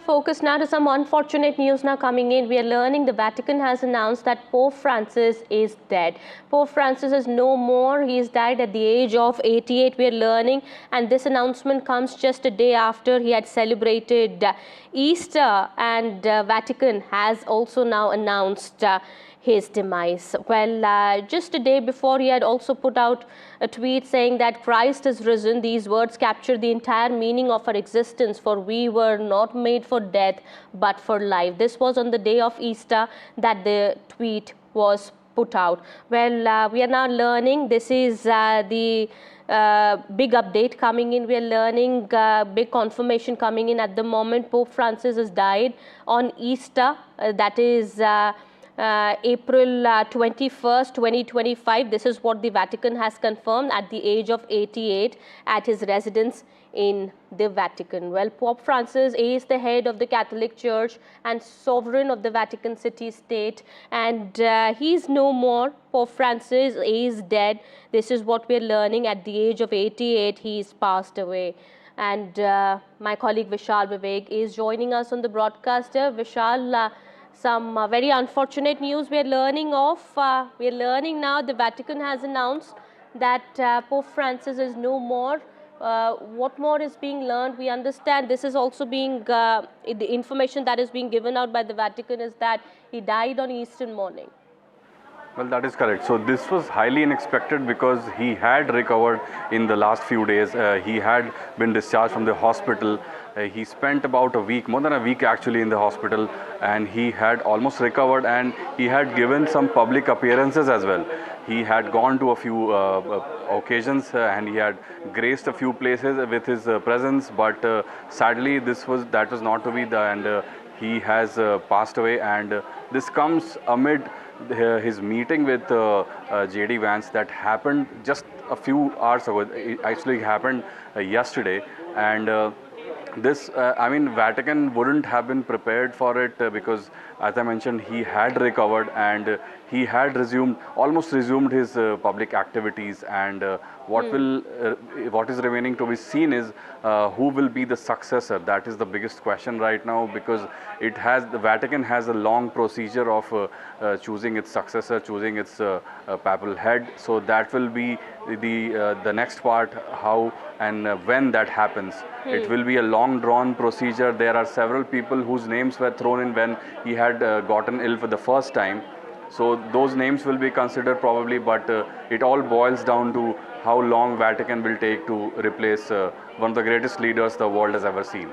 focus now to some unfortunate news now coming in. We are learning the Vatican has announced that Pope Francis is dead. Pope Francis is no more. He has died at the age of 88. We are learning, and this announcement comes just a day after he had celebrated Easter, and Vatican has also now announced his demise. Well, just a day before, he had also put out a tweet saying that Christ is risen. These words capture the entire meaning of our existence, for we were not made for death but for life. This was on the day of Easter that the tweet was put out. Well, we are now learning, this is the big update coming in. We are learning big confirmation coming in at the moment. Pope Francis has died on Easter, that is April 21st, 2025. This is what the Vatican has confirmed at the age of 88 at his residence in the Vatican. Well, Pope Francis is the head of the Catholic Church and sovereign of the Vatican city-state, and he is no more. Pope Francis is dead. This is what we are learning. At the age of 88, he is passed away. And my colleague Vishal Vivek is joining us on the broadcaster. Vishal, some very unfortunate news we are learning of. We are learning now the Vatican has announced that Pope Francis is no more. What more is being learned? We understand this is also being, the information that is being given out by the Vatican is that he died on Easter morning. Well, that is correct. So this was highly unexpected because he had recovered in the last few days. He had been discharged from the hospital. He spent about a week, more than a week actually, in the hospital, and he had almost recovered, and he had given some public appearances as well. He had gone to a few occasions and he had graced a few places with his presence, but sadly that was not to be, and he has passed away, and this comes amid his meeting with J.D. Vance that happened just a few hours ago. It actually happened yesterday, and this, I mean, Vatican wouldn't have been prepared for it because, as I mentioned, he had recovered and he had almost resumed his public activities. And what is remaining to be seen is who will be the successor. That is the biggest question right now, because the Vatican has a long procedure of choosing its successor, choosing its papal head. So that will be the next part, how and when that happens. It will be a long drawn procedure. There are several people whose names were thrown in when he had gotten ill for the first time. So those names will be considered probably, but it all boils down to how long Vatican will take to replace one of the greatest leaders the world has ever seen.